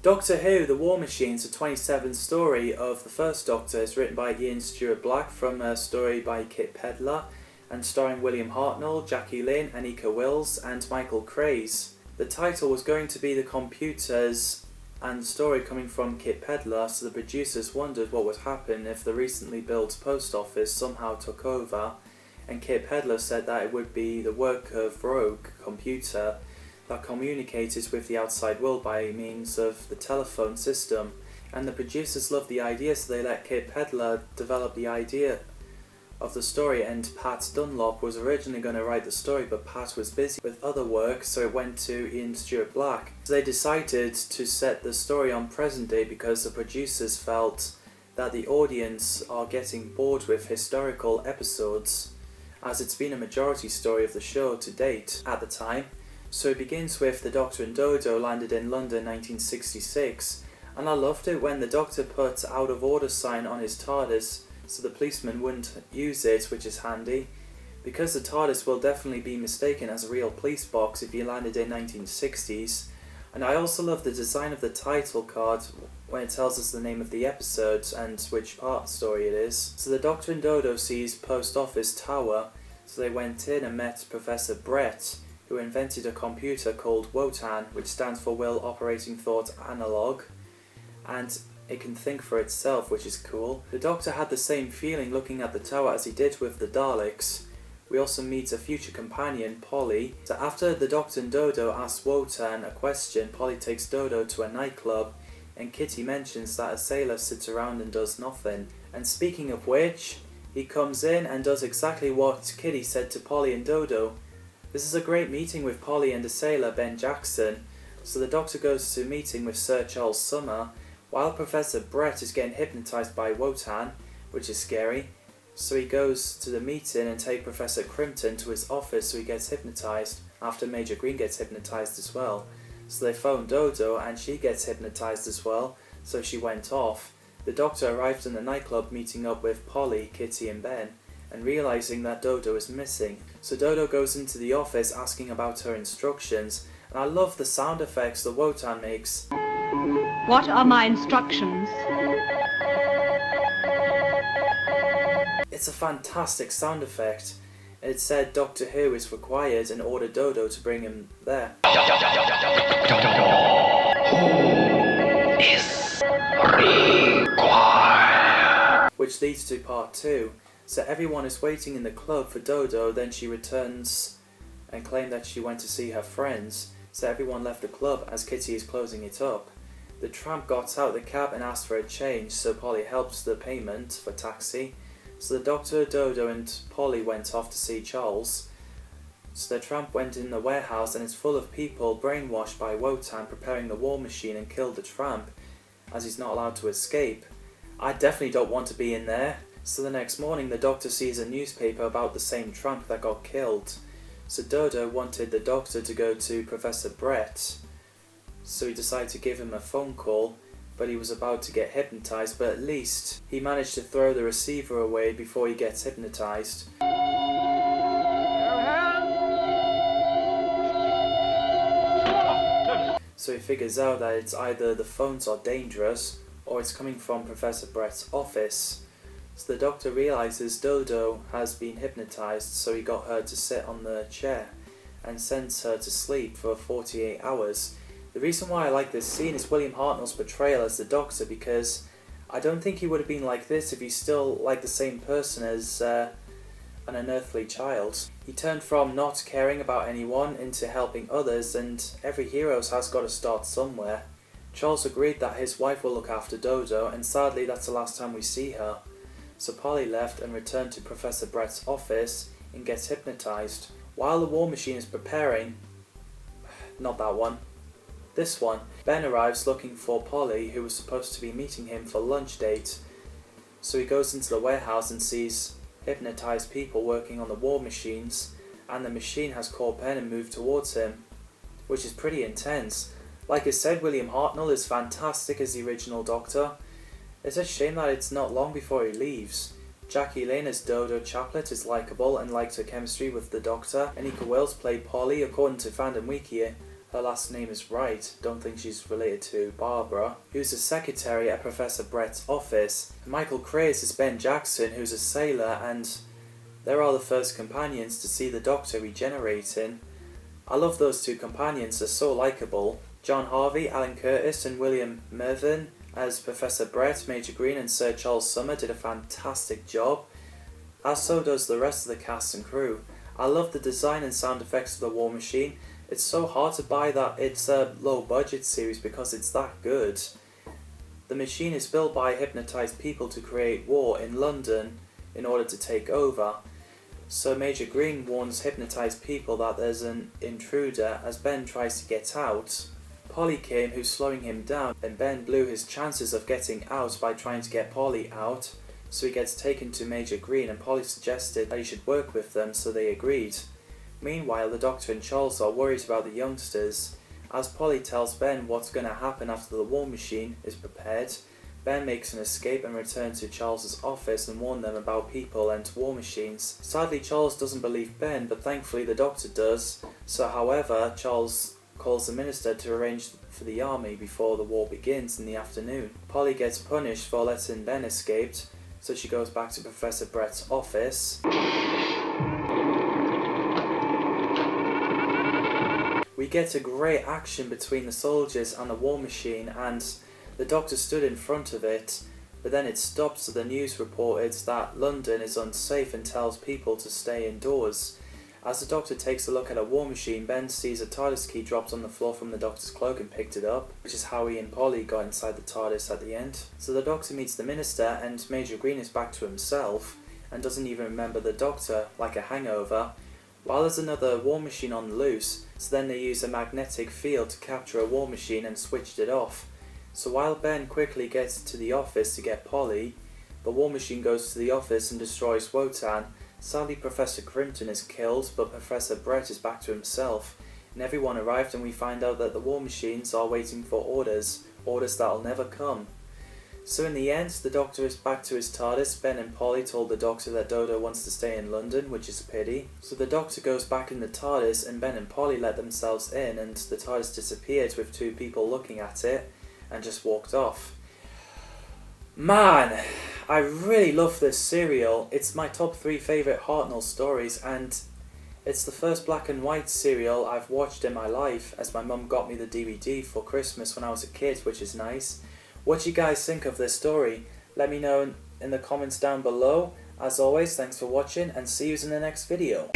Doctor Who, The War Machines, the 27th story of the first Doctor, is written by Ian Stewart Black from a story by Kit Pedler and starring William Hartnell, Jackie Lynn, Anika Wills and Michael Craze. The title was going to be The Computers and the story coming from Kit Pedler, so the producers wondered what would happen if the recently built post office somehow took over, and Kit Pedler said that it would be the work of Rogue Computer that communicated with the outside world by means of the telephone system. And the producers loved the idea, so they let Kit Pedler develop the idea of the story, and Pat Dunlop was originally going to write the story, but Pat was busy with other work, so it went to Ian Stewart Black. So they decided to set the story on present day because the producers felt that the audience are getting bored with historical episodes, as it's been a majority story of the show to date at the time. So it begins with the Doctor and Dodo landed in London 1966, and I loved it when the Doctor put out of order sign on his TARDIS so the policeman wouldn't use it, which is handy, because the TARDIS will definitely be mistaken as a real police box if you landed in 1960s. And I also love the design of the title card when it tells us the name of the episode and which part story it is. So the Doctor and Dodo sees Post Office Tower, so they went in and met Professor Brett, who invented a computer called WOTAN, which stands for Will Operating Thought Analog, and it can think for itself, which is cool. The Doctor had the same feeling looking at the tower as he did with the Daleks. We also meet a future companion, Polly. So after the Doctor and Dodo ask Wotan a question, Polly takes Dodo to a nightclub, and Kitty mentions that a sailor sits around and does nothing. And speaking of which, he comes in and does exactly what Kitty said to Polly and Dodo. This is a great meeting with Polly and the sailor, Ben Jackson. So the Doctor goes to a meeting with Sir Charles Summer, while Professor Brett is getting hypnotised by Wotan, which is scary. So he goes to the meeting and takes Professor Crimpton to his office so he gets hypnotised, after Major Green gets hypnotised as well. So they phone Dodo and she gets hypnotised as well, so she went off. The Doctor arrives in the nightclub meeting up with Polly, Kitty and Ben, and realising that Dodo is missing. So Dodo goes into the office asking about her instructions, and I love the sound effects that Wotan makes. What are my instructions? It's a fantastic sound effect. It said Doctor Who is required and ordered Dodo to bring him there. Who is required? Which leads to part 2. So everyone is waiting in the club for Dodo, then she returns and claimed that she went to see her friends. So everyone left the club as Kitty is closing it up. The tramp got out of the cab and asked for a change, so Polly helps the payment for taxi. So the Doctor, Dodo and Polly went off to see Charles. So the tramp went in the warehouse and it's full of people brainwashed by Wotan preparing the war machine and killed the tramp, as he's not allowed to escape. I definitely don't want to be in there. So the next morning the Doctor sees a newspaper about the same tramp that got killed. So Dodo wanted the Doctor to go to Professor Brett, so he decided to give him a phone call, but he was about to get hypnotised, but at least he managed to throw the receiver away before he gets hypnotised. So he figures out that it's either the phones are dangerous or it's coming from Professor Brett's office. So the Doctor realises Dodo has been hypnotised, so he got her to sit on the chair and sends her to sleep for 48 hours. The reason why I like this scene is William Hartnell's portrayal as the Doctor, because I don't think he would have been like this if he's still like the same person as an unearthly child. He turned from not caring about anyone into helping others, and every hero has got to start somewhere. Charles agreed that his wife will look after Dodo, and sadly that's the last time we see her. So Polly left and returned to Professor Brett's office and gets hypnotised. While the war machine is preparing, not that one, this one, Ben arrives looking for Polly, who was supposed to be meeting him for lunch date. So he goes into the warehouse and sees hypnotised people working on the war machines, and the machine has caught Ben and moved towards him, which is pretty intense. Like I said, William Hartnell is fantastic as the original Doctor. It's a shame that it's not long before he leaves. Jackie Lynn as Dodo Chaplet is likeable and liked her chemistry with the Doctor. Anika Wills played Polly. According to Fandom Wiki, Her last name is Wright. Don't think she's related to Barbara, who's a secretary at Professor Brett's office. And Michael Craze is Ben Jackson, who's a sailor, and they're all the first companions to see the Doctor regenerating. I love those two companions, they're so likeable. John Harvey, Alan Curtis and William Mervyn as Professor Brett, Major Green and Sir Charles Summer did a fantastic job, as so does the rest of the cast and crew. I love the design and sound effects of the War Machine. It's so hard to buy that it's a low budget series because it's that good. The machine is built by hypnotised people to create war in London in order to take over. So Major Green warns hypnotised people that there's an intruder as Ben tries to get out. Polly came, who's slowing him down, and Ben blew his chances of getting out by trying to get Polly out. So he gets taken to Major Green and Polly suggested that he should work with them, so they agreed. Meanwhile, the Doctor and Charles are worried about the youngsters. As Polly tells Ben what's going to happen after the War Machine is prepared, Ben makes an escape and returns to Charles's office and warns them about people and war machines. Sadly, Charles doesn't believe Ben, but thankfully the Doctor does. So however, Charles calls the minister to arrange for the army before the war begins in the afternoon. Polly gets punished for letting Ben escape, so she goes back to Professor Brett's office. We get a great action between the soldiers and the war machine, and the Doctor stood in front of it, but then it stopped, so the news reported that London is unsafe and tells people to stay indoors. As the Doctor takes a look at a war machine, Ben sees a TARDIS key dropped on the floor from the Doctor's cloak and picked it up, which is how he and Polly got inside the TARDIS at the end. So the Doctor meets the Minister, and Major Green is back to himself and doesn't even remember the Doctor, like a hangover, while there's another war machine on the loose. So then they use a magnetic field to capture a war machine and switched it off. So while Ben quickly gets to the office to get Polly, the war machine goes to the office and destroys Wotan. Sadly, Professor Crimpton is killed, but Professor Brett is back to himself, and everyone arrived, and we find out that the war machines are waiting for orders that'll never come. So in the end, the Doctor is back to his TARDIS. Ben and Polly told the Doctor that Dodo wants to stay in London, which is a pity. So the Doctor goes back in the TARDIS, and Ben and Polly let themselves in, and the TARDIS disappeared with two people looking at it, and just walked off. Man, I really love this serial. It's my top 3 favourite Hartnell stories, and it's the first black and white serial I've watched in my life, as my mum got me the DVD for Christmas when I was a kid, which is nice. What do you guys think of this story? Let me know in the comments down below. As always, thanks for watching, and see you in the next video.